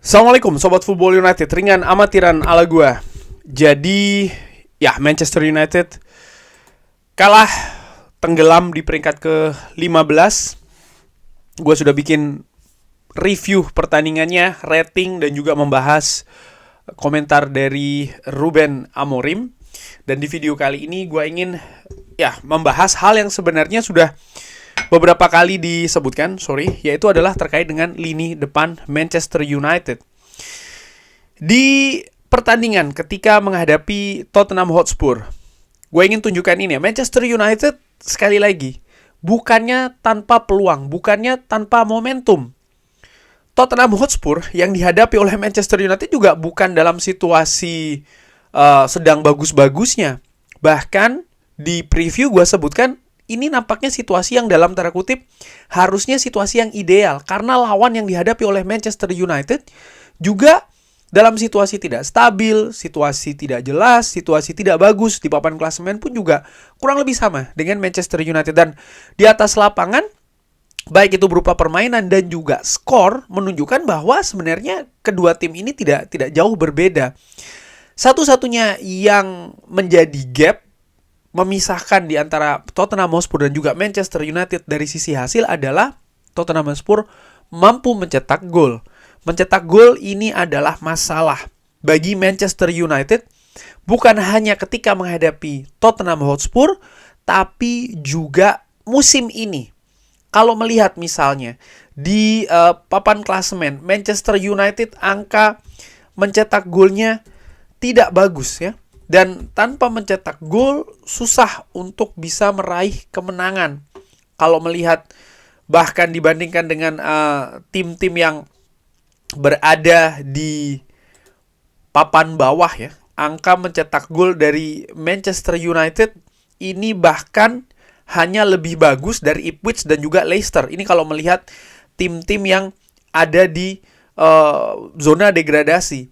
Assalamualaikum Sobat Football United, ringan amatiran ala gua. Jadi, ya Manchester United kalah, tenggelam di peringkat ke-15. Gua sudah bikin review pertandingannya, rating, dan juga membahas komentar dari Ruben Amorim. Dan di video kali ini gua ingin membahas hal yang sebenarnya sudah beberapa kali disebutkan, yaitu adalah terkait dengan lini depan Manchester United. Di pertandingan ketika menghadapi Tottenham Hotspur, gue ingin tunjukkan ini ya, Manchester United sekali lagi bukannya tanpa peluang, bukannya tanpa momentum. Tottenham Hotspur yang dihadapi oleh Manchester United juga bukan dalam situasi sedang bagus-bagusnya. Bahkan di preview gue sebutkan, ini nampaknya situasi yang dalam tanda kutip harusnya situasi yang ideal. Karena lawan yang dihadapi oleh Manchester United juga dalam situasi tidak stabil, situasi tidak jelas, situasi tidak bagus. Di papan klasemen pun juga kurang lebih sama dengan Manchester United. Dan di atas lapangan, baik itu berupa permainan dan juga skor, menunjukkan bahwa sebenarnya kedua tim ini tidak jauh berbeda. Satu-satunya yang menjadi gap memisahkan di antara Tottenham Hotspur dan juga Manchester United dari sisi hasil adalah Tottenham Hotspur mampu mencetak gol. Mencetak gol ini adalah masalah bagi Manchester United, bukan hanya ketika menghadapi Tottenham Hotspur, tapi juga musim ini. Kalau melihat misalnya di papan klasemen, Manchester United angka mencetak golnya tidak bagus ya. Dan tanpa mencetak gol, susah untuk bisa meraih kemenangan. Kalau melihat bahkan dibandingkan dengan tim-tim yang berada di papan bawah ya, angka mencetak gol dari Manchester United ini bahkan hanya lebih bagus dari Ipswich dan juga Leicester. Ini kalau melihat tim-tim yang ada di zona degradasi.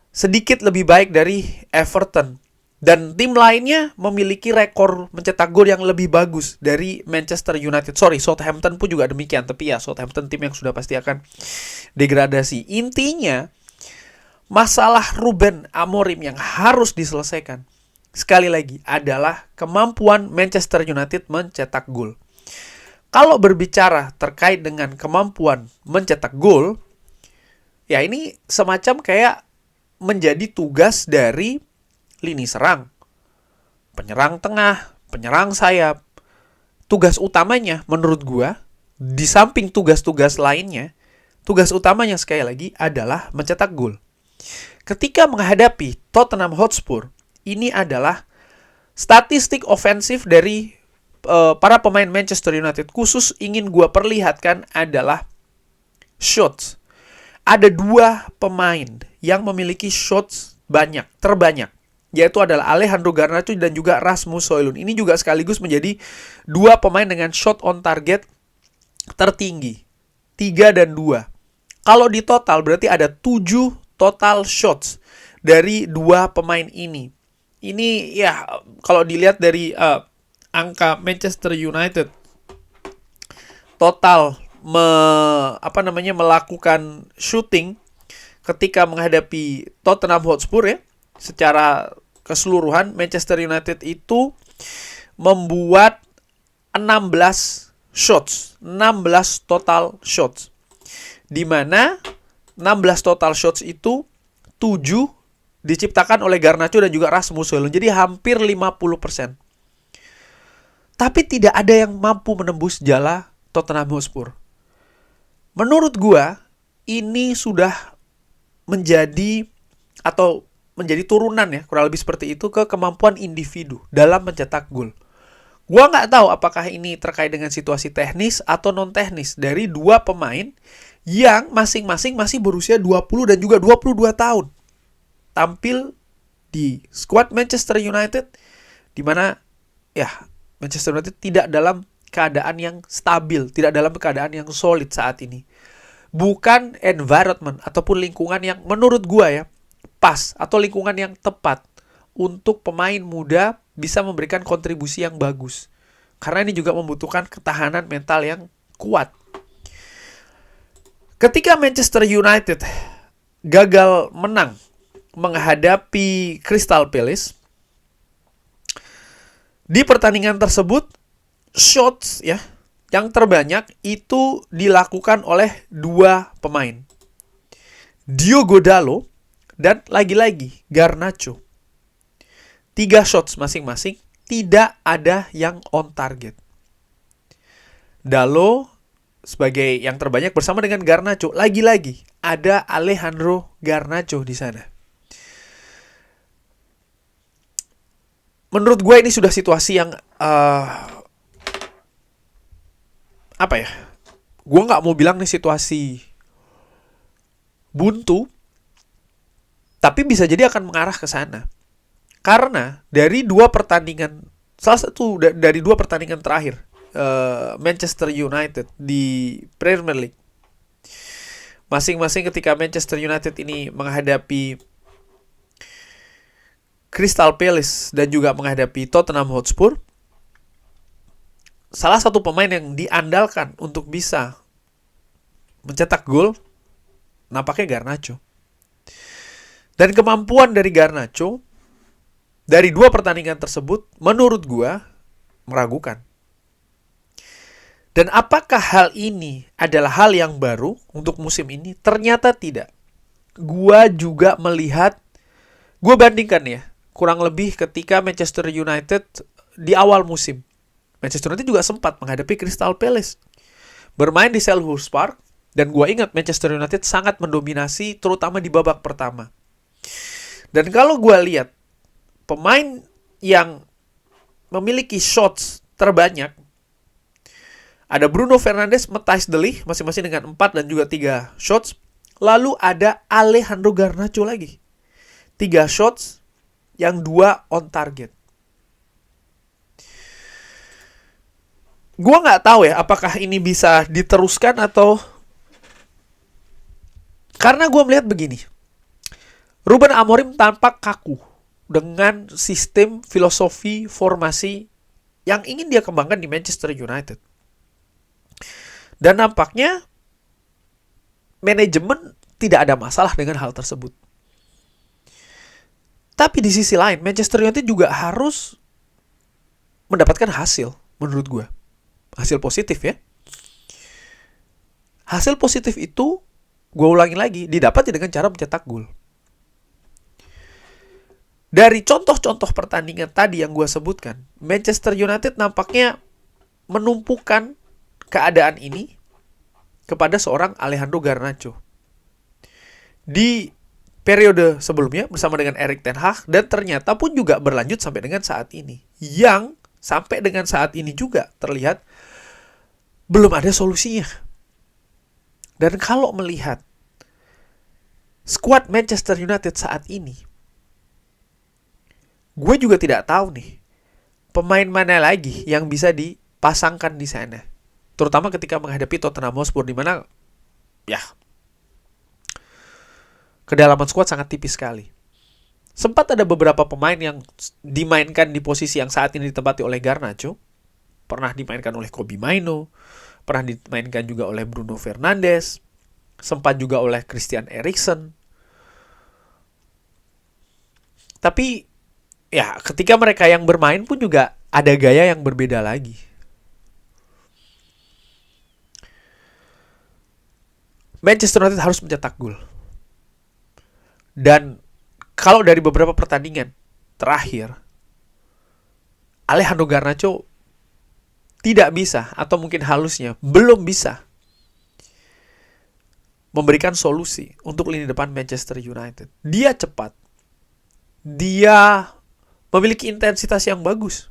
Sedikit lebih baik dari Everton. Dan tim lainnya memiliki rekor mencetak gol yang lebih bagus dari Manchester United. Southampton pun juga demikian. Tapi ya, Southampton tim yang sudah pasti akan degradasi. Intinya, masalah Ruben Amorim yang harus diselesaikan, sekali lagi, adalah kemampuan Manchester United mencetak gol. Kalau berbicara terkait dengan kemampuan mencetak gol, ya ini semacam kayak menjadi tugas dari lini serang, penyerang tengah, penyerang sayap. Tugas utamanya menurut gua, di samping tugas-tugas lainnya, tugas utamanya sekali lagi adalah mencetak gol. Ketika menghadapi Tottenham Hotspur, ini adalah statistik ofensif dari para pemain Manchester United. Khusus ingin gua perlihatkan adalah shots. Ada dua pemain yang memiliki shots terbanyak, yaitu adalah Alejandro Garnacho dan juga Rasmus Højlund. Ini juga sekaligus menjadi dua pemain dengan shot on target tertinggi, 3 dan 2. Kalau di total berarti ada 7 total shots dari dua pemain ini. Ini ya kalau dilihat dari angka Manchester United total melakukan shooting ketika menghadapi Tottenham Hotspur ya, secara keseluruhan Manchester United itu membuat 16 total shots. Di mana 16 total shots itu 7 diciptakan oleh Garnacho dan juga Rasmus Højlund. Jadi hampir 50%. Tapi tidak ada yang mampu menembus jala Tottenham Hotspur. Menurut gua, ini sudah menjadi turunan ya, kurang lebih seperti itu, ke kemampuan individu dalam mencetak gol. Gua nggak tahu apakah ini terkait dengan situasi teknis atau non-teknis dari dua pemain yang masing-masing masih berusia 20 dan juga 22 tahun. Tampil di skuad Manchester United, di mana ya Manchester United tidak dalam keadaan yang stabil, tidak dalam keadaan yang solid saat ini. Bukan environment ataupun lingkungan yang menurut gua ya pas, atau lingkungan yang tepat untuk pemain muda bisa memberikan kontribusi yang bagus. Karena ini juga membutuhkan ketahanan mental yang kuat. Ketika Manchester United gagal menang menghadapi Crystal Palace, di pertandingan tersebut shots ya yang terbanyak itu dilakukan oleh dua pemain, Diogo Dalot dan lagi-lagi Garnacho. 3 shots masing-masing, tidak ada yang on target. Dalot sebagai yang terbanyak bersama dengan Garnacho. Lagi-lagi ada Alejandro Garnacho di sana. Menurut gue ini sudah situasi yang apa ya? Gue nggak mau bilang nih situasi buntu, tapi bisa jadi akan mengarah ke sana. Karena dari salah satu dari 2 pertandingan terakhir Manchester United di Premier League, masing-masing ketika Manchester United ini menghadapi Crystal Palace dan juga menghadapi Tottenham Hotspur, salah satu pemain yang diandalkan untuk bisa mencetak gol nampaknya Garnacho. Dan kemampuan dari Garnacho dari 2 pertandingan tersebut menurut gua meragukan. Dan apakah hal ini adalah hal yang baru untuk musim ini? Ternyata tidak. Gua juga melihat, gua bandingkan ya, kurang lebih ketika Manchester United di awal musim. Manchester United juga sempat menghadapi Crystal Palace. Bermain di Selhurst Park, dan gua ingat Manchester United sangat mendominasi terutama di babak pertama. Dan kalau gua lihat pemain yang memiliki shots terbanyak, ada Bruno Fernandes, Matthijs de Ligt masing-masing dengan 4 dan juga 3 shots. Lalu ada Alejandro Garnacho lagi, 3 shots yang 2 on target. Gua nggak tahu ya apakah ini bisa diteruskan atau, karena gua melihat begini, Ruben Amorim tampak kaku dengan sistem filosofi formasi yang ingin dia kembangkan di Manchester United. Dan nampaknya manajemen tidak ada masalah dengan hal tersebut. Tapi di sisi lain, Manchester United juga harus mendapatkan hasil, menurut gue. Hasil positif ya. Hasil positif itu, gue ulangi lagi, didapat dengan cara mencetak gol. Dari contoh-contoh pertandingan tadi yang gue sebutkan, Manchester United nampaknya menumpukan keadaan ini kepada seorang Alejandro Garnacho. Di periode sebelumnya bersama dengan Erik ten Hag, dan ternyata pun juga berlanjut sampai dengan saat ini. Yang sampai dengan saat ini juga terlihat belum ada solusinya. Dan kalau melihat skuad Manchester United saat ini, gue juga tidak tahu nih pemain mana lagi yang bisa dipasangkan di sana. Terutama ketika menghadapi Tottenham Hotspur, di mana ya kedalaman skuad sangat tipis sekali. Sempat ada beberapa pemain yang dimainkan di posisi yang saat ini ditempati oleh Garnacho. Pernah dimainkan oleh Kobbie Mainoo, pernah dimainkan juga oleh Bruno Fernandes, sempat juga oleh Christian Eriksen. Tapi ya, ketika mereka yang bermain pun juga ada gaya yang berbeda lagi. Manchester United harus mencetak gol. Dan kalau dari beberapa pertandingan terakhir, Alejandro Garnacho tidak bisa, atau mungkin halusnya belum bisa memberikan solusi untuk lini depan Manchester United. Dia cepat. Dia memiliki intensitas yang bagus.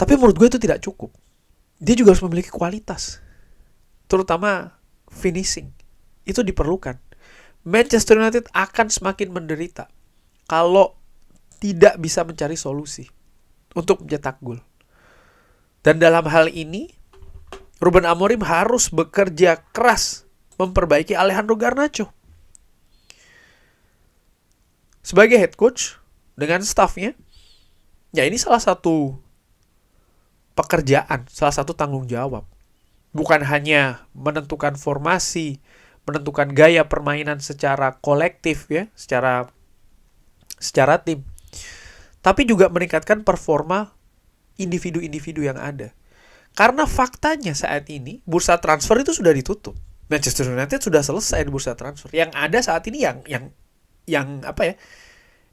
Tapi menurut gue itu tidak cukup. Dia juga harus memiliki kualitas. Terutama finishing. Itu diperlukan. Manchester United akan semakin menderita kalau tidak bisa mencari solusi untuk mencetak gol. Dan dalam hal ini, Ruben Amorim harus bekerja keras memperbaiki Alejandro Garnacho. Sebagai head coach dengan staffnya, ya ini salah satu pekerjaan, salah satu tanggung jawab. Bukan hanya menentukan formasi, menentukan gaya permainan secara kolektif ya, secara tim, tapi juga meningkatkan performa individu-individu yang ada. Karena faktanya saat ini bursa transfer itu sudah ditutup. Manchester United sudah selesai di bursa transfer. Yang ada saat ini yang apa ya?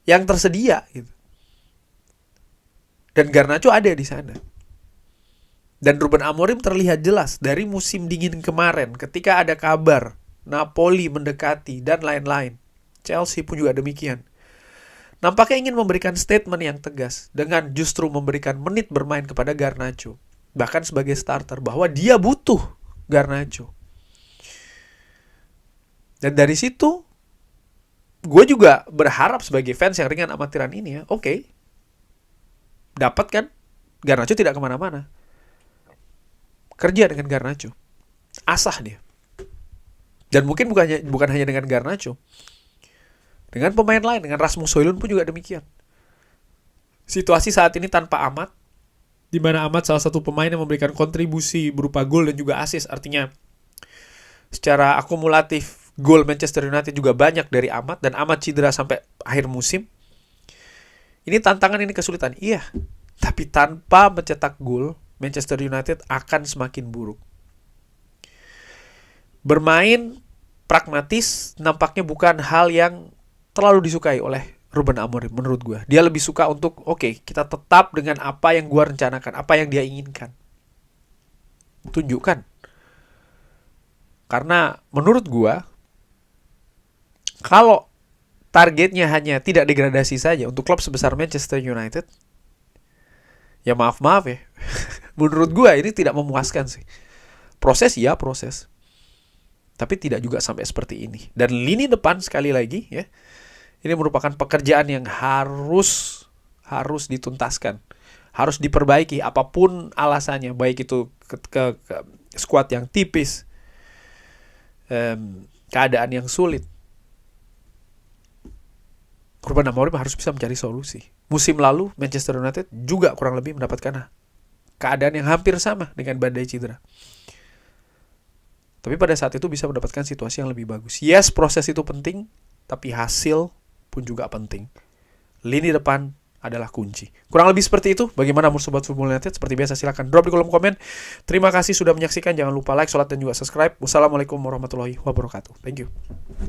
Yang tersedia gitu. Dan Garnacho ada di sana. Dan Ruben Amorim terlihat jelas dari musim dingin kemarin ketika ada kabar Napoli mendekati dan lain-lain. Chelsea pun juga demikian. Nampaknya ingin memberikan statement yang tegas dengan justru memberikan menit bermain kepada Garnacho. Bahkan sebagai starter, bahwa dia butuh Garnacho. Dan dari situ, gue juga berharap sebagai fans yang ringan amatiran ini ya, oke, dapat kan, Garnacho tidak kemana-mana. Kerja dengan Garnacho. Asah dia. Dan mungkin bukan hanya dengan Garnacho. Dengan pemain lain, dengan Rasmus Højlund pun juga demikian. Situasi saat ini tanpa Ahmad, di mana Ahmad salah satu pemain yang memberikan kontribusi berupa gol dan juga assist. Artinya secara akumulatif gol Manchester United juga banyak dari Ahmad, dan Ahmad cedera sampai akhir musim. Ini tantangan, ini kesulitan. Iya, tapi tanpa mencetak gol, Manchester United akan semakin buruk. Bermain pragmatis nampaknya bukan hal yang terlalu disukai oleh Ruben Amorim menurut gue. Dia lebih suka untuk kita tetap dengan apa yang gue rencanakan, apa yang dia inginkan. Tunjukkan. Karena menurut gue, kalau targetnya hanya tidak degradasi saja untuk klub sebesar Manchester United, ya maaf ya. Menurut gue ini tidak memuaskan sih. Proses, tapi tidak juga sampai seperti ini. Dan lini depan sekali lagi ya, ini merupakan pekerjaan yang harus dituntaskan. Harus diperbaiki apapun alasannya. Baik itu ke skuad yang tipis, keadaan yang sulit. Ruben Amorim harus bisa mencari solusi. Musim lalu Manchester United juga kurang lebih mendapatkan keadaan yang hampir sama dengan badai cedera. Tapi pada saat itu bisa mendapatkan situasi yang lebih bagus. Yes, proses itu penting, tapi hasil pun juga penting. Lini depan adalah kunci. Kurang lebih seperti itu. Bagaimana menurut Sobat Football United? Seperti biasa silahkan drop di kolom komen. Terima kasih sudah menyaksikan. Jangan lupa like, sholat, dan juga subscribe. Wassalamualaikum warahmatullahi wabarakatuh. Thank you.